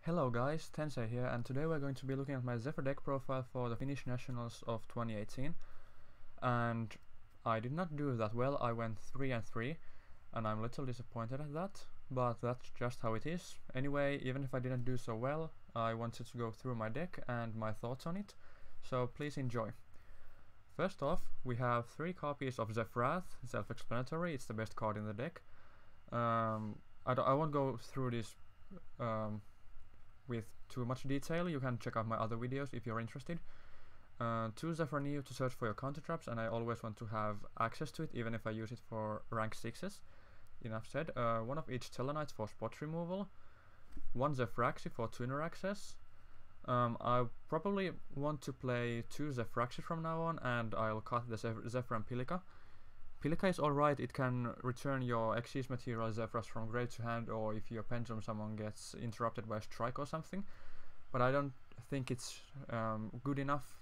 Hello guys, Tensei here, and today we're going to be looking at my Zefra deck profile for the Finnish Nationals of 2018. And I did not do that well. I went 3-3, and I'm a little disappointed at that, but that's just how it is. Anyway, even if I didn't do so well, I wanted to go through my deck and my thoughts on it, so please enjoy. First off, we have 3 copies of Zefra, self-explanatory, it's the best card in the deck. I won't go through this with too much detail. You can check out my other videos if you're interested. 2 Zefra Neo to search for your counter traps, and I always want to have access to it even if I use it for rank 6s. Enough said. 1 of each Tellarknights for spot removal, 1 Zefraxi for tuner access. I probably want to play 2 Zefraxi from now on, and I'll cut the Zefra and Pilika. Pilika is alright, it can return your Xyz material Zefras from grave to hand, or if your Pendulum Summon gets interrupted by a strike or something, but I don't think it's good enough.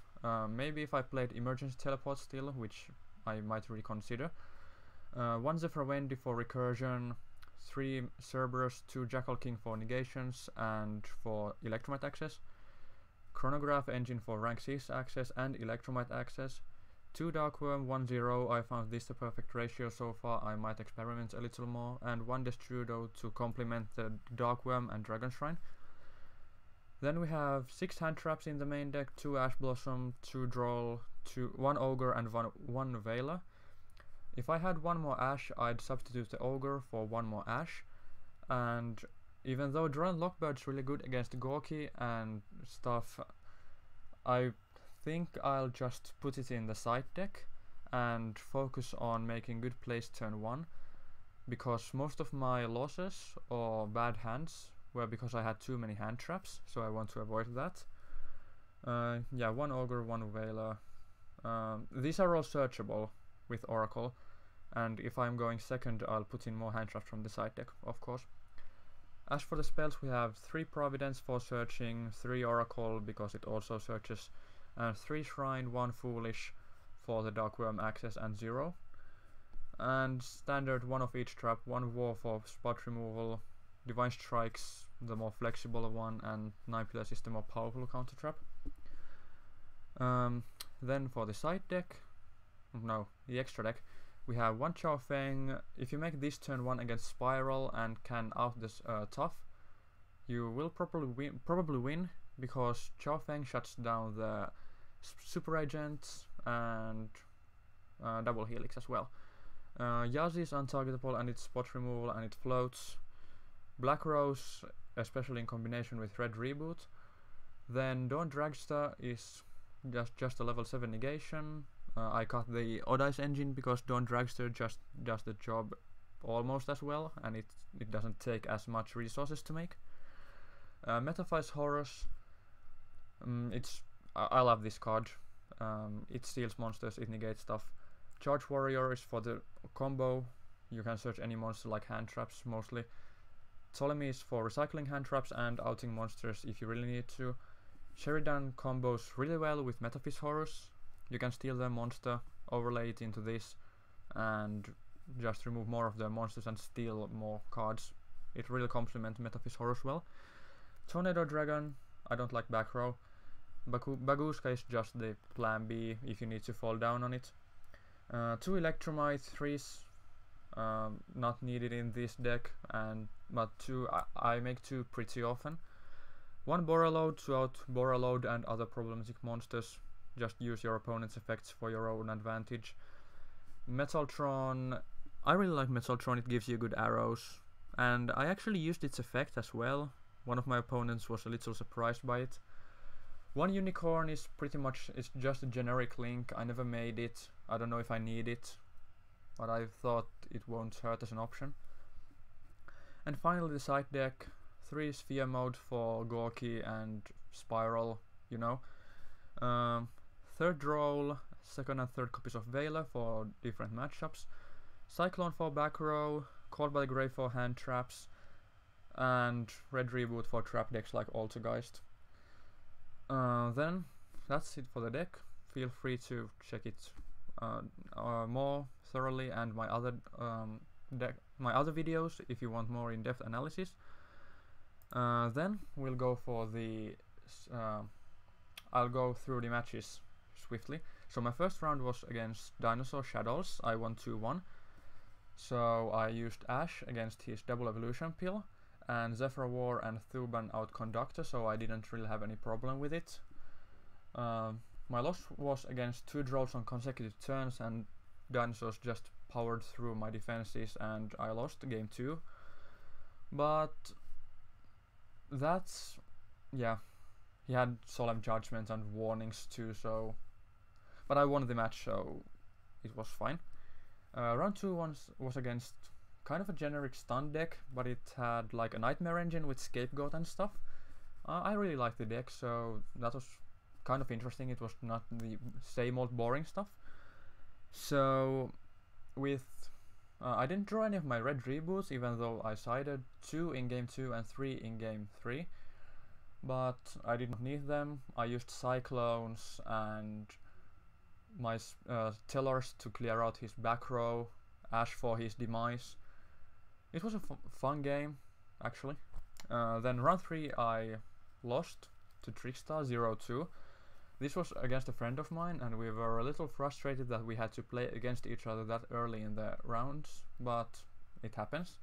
Maybe if I played Emergency Teleport still, which I might reconsider. 1 Zefra Wendy for recursion, 3 Cerberus, 2 Jackal King for negations and for Electromite access, Chronograph Engine for rank 6 access and Electromite access, 2 Darkworm, 1 0, I found this the perfect ratio so far, I might experiment a little more, and 1 Destrudo to complement the Darkworm and Dragon Shrine. Then we have 6 hand traps in the main deck, 2 Ash Blossom, 2 Droll, 1 Ogre and 1 Veiler. If I had 1 more Ash, I'd substitute the Ogre for 1 more Ash, and even though Droll Lockbird's really good against Gorky and stuff, I think I'll just put it in the side deck and focus on making good plays turn 1, because most of my losses or bad hands were because I had too many hand traps, so I want to avoid that. Yeah, 1 Ogre, 1 Veiler. These are all searchable with Oracle, and if I'm going second, I'll put in more hand traps from the side deck, of course. As for the spells, we have 3 Providence for searching, 3 Oracle because it also searches, and 3 Shrine, 1 Foolish for the Darkworm access and 0. And standard 1 of each trap, 1 War for spot removal, Divine Strikes the more flexible one, and 9 Pillars is the more powerful counter trap. Then for the side deck, the extra deck, we have 1 Chao Feng. If you make this turn 1 against Spiral and can out this Tough, you will probably win, because Chao Feng shuts down the Super Agent and Double Helix as well. Yazi is untargetable and it's spot removal and it floats. Black Rose, especially in combination with Red Reboot. Then Dawn Dragster is just a level 7 negation. I cut the Odd Eyes engine because Dawn Dragster just does the job almost as well, and it doesn't take as much resources to make. Metaphys Horus, I love this card. It steals monsters, it negates stuff. Charge Warrior is for the combo. You can search any monster like hand traps mostly. Ptolemy is for recycling hand traps and outing monsters if you really need to. Sheridan combos really well with Metaphys Horus. You can steal the monster, overlay it into this, and just remove more of the monsters and steal more cards. It really complements Metaphys Horus well. Tornado Dragon, I don't like back row. Baguska is just the plan B if you need to fall down on it. 2 Electromite, 3s not needed in this deck, but 2 I make 2 pretty often. 1 Borreload to out Borreload and other problematic monsters. Just use your opponent's effects for your own advantage. Metaltron, I really like Metaltron, it gives you good arrows, and I actually used its effect as well. One of my opponents was a little surprised by it. 1 Unicorn is pretty much, it's just a generic link, I never made it, I don't know if I need it, but I thought it won't hurt as an option. And finally the side deck, 3 Sphere Mode for Gorky and Spiral, you know. 3rd Droll, 2nd and 3rd copies of Veiler for different matchups. Cyclone for back row, Called by the Grave for hand traps, and Red Reboot for trap decks like Altergeist. Then that's it for the deck. Feel free to check it more thoroughly and my other videos if you want more in-depth analysis. Then we'll go for the I'll go through the matches swiftly. So my first round was against Dinosaur Shadows. I won 2-1. So I used Ash against his double evolution pill, and Zefra War and Thuban out Conductor, so I didn't really have any problem with it. My loss was against 2 draws on consecutive turns, and Dinosaurs just powered through my defenses and I lost game 2. But that's, yeah, he had solemn judgments and warnings too, so, but I won the match, so it was fine. Round 2 was against kind of a generic stun deck, but it had like a Nightmare Engine with Scapegoat and stuff. I really liked the deck, so that was kind of interesting. It was not the same old boring stuff. So with I didn't draw any of my red reboots, even though I sided 2 in game 2 and 3 in game 3, but I didn't need them. I used Cyclones and my Tellers to clear out his back row, Ash for his demise. It was a fun game, actually. Then round 3 I lost to Trickstar 0-2. This was against a friend of mine, and we were a little frustrated that we had to play against each other that early in the rounds, but it happens.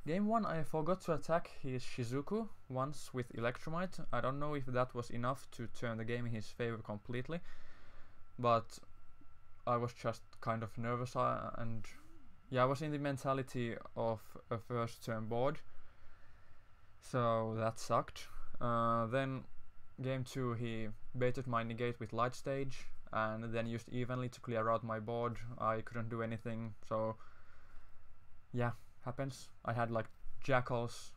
Game 1 I forgot to attack his Shizuku once with Electromite. I don't know if that was enough to turn the game in his favor completely, but I was just kind of nervous, and yeah, I was in the mentality of a first turn board, so that sucked. Then game 2 he baited my negate with Light Stage and then used Evenly to clear out my board. I couldn't do anything, so yeah, happens. I had like Jackals,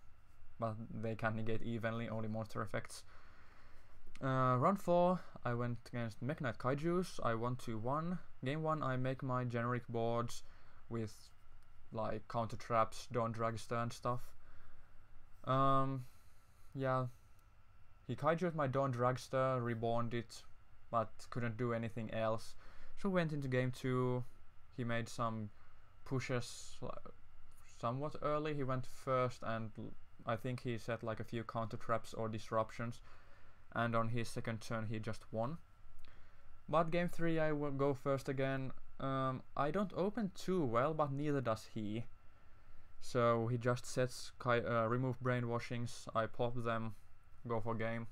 but they can't negate Evenly, only monster effects. Round 4 I went against Mech Knight Kaijus. I won 2-1. Game 1 I make my generic boards with like counter traps, Dawn Dragster and stuff. Yeah, he Kaiju'd my Dawn Dragster, reborned it, but couldn't do anything else. So went into game 2. He made some pushes somewhat early. He went first, and I think he set like a few counter traps or disruptions, and on his second turn he just won. But game 3 I will go first again. I don't open too well, but neither does he. So he just sets remove brainwashings, I pop them, go for game.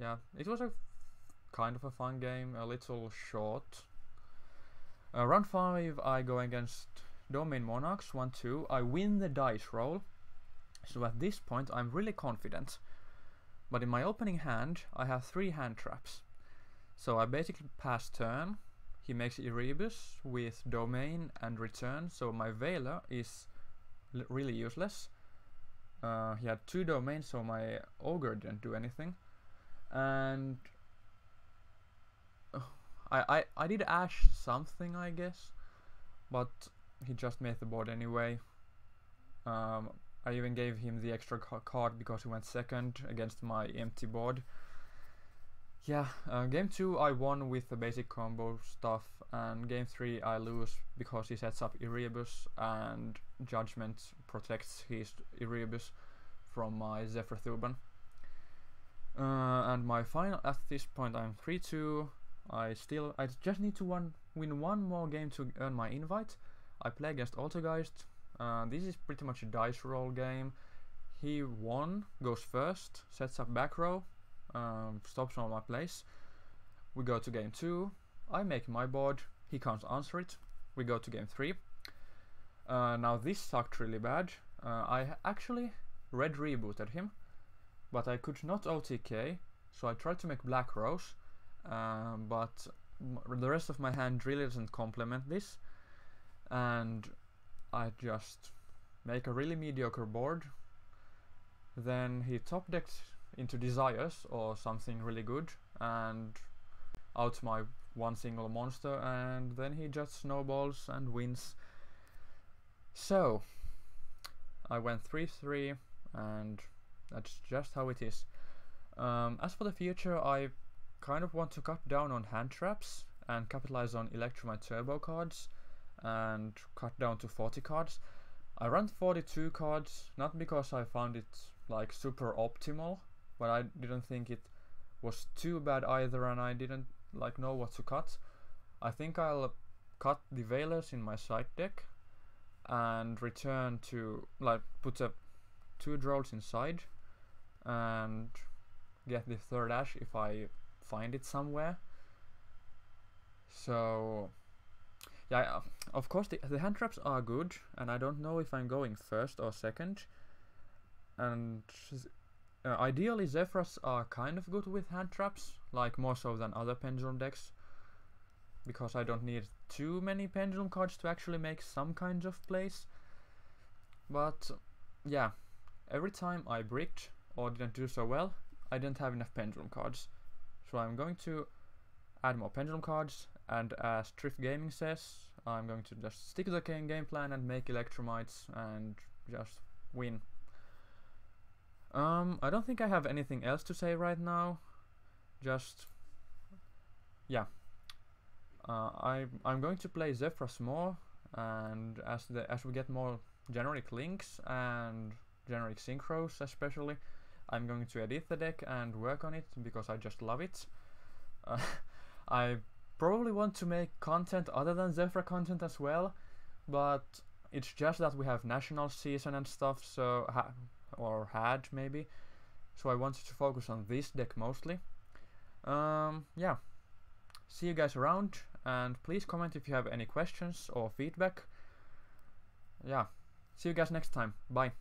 Yeah, it was a kind of a fun game, a little short. Round 5 I go against Domain Monarchs 1-2. I win the dice roll, so at this point I'm really confident. But in my opening hand I have 3 hand traps. So I basically pass turn. He makes Erebus with Domain and Return, so my Veiler is really useless. He had 2 domains, so my Ogre didn't do anything. And I did Ash something, I guess, but he just made the board anyway. I even gave him the extra card because he went second against my empty board. Yeah, game 2 I won with the basic combo stuff, and game 3 I lose because he sets up Erebus and Judgment protects his Erebus from my Zefra Thuban. And my final, at this point I'm 3-2. I just need to win one more game to earn my invite. I play against Altergeist. This is pretty much a dice roll game. He goes first, sets up back row, stops on my place. We go to game 2. I make my board. He can't answer it. We go to game 3. Now this sucked really bad. I actually red rebooted him, but I could not OTK, so I tried to make black rows, but the rest of my hand really doesn't complement this, and I just make a really mediocre board. Then he top decked into Desires or something really good and out my one single monster, and then he just snowballs and wins. So I went 3-3, and that's just how it is. As for the future, I kind of want to cut down on hand traps and capitalize on Electromite Turbo cards and cut down to 40 cards. I run 42 cards, not because I found it like super optimal, but I didn't think it was too bad either, and I didn't like know what to cut. I think I'll cut the Veilers in my side deck and return to like put a 2 Drolls inside and get the third Ash if I find it somewhere. So yeah, of course the hand traps are good, and I don't know if I'm going first or second. And ideally Zefras are kind of good with hand traps, like more so than other Pendulum decks, because I don't need too many Pendulum cards to actually make some kinds of plays. But yeah, every time I bricked or didn't do so well, I didn't have enough Pendulum cards. So I'm going to add more Pendulum cards, and as Triff Gaming says, I'm going to just stick to the game plan and make Electromites and just win. I don't think I have anything else to say right now. Just yeah, I'm going to play Zefras more, and as we get more generic links and generic synchros especially, I'm going to edit the deck and work on it because I just love it. I probably want to make content other than Zefra content as well, but it's just that we have national season and stuff, so or had maybe, so I wanted to focus on this deck mostly. Yeah, see you guys around, and please comment if you have any questions or feedback. Yeah, see you guys next time. Bye.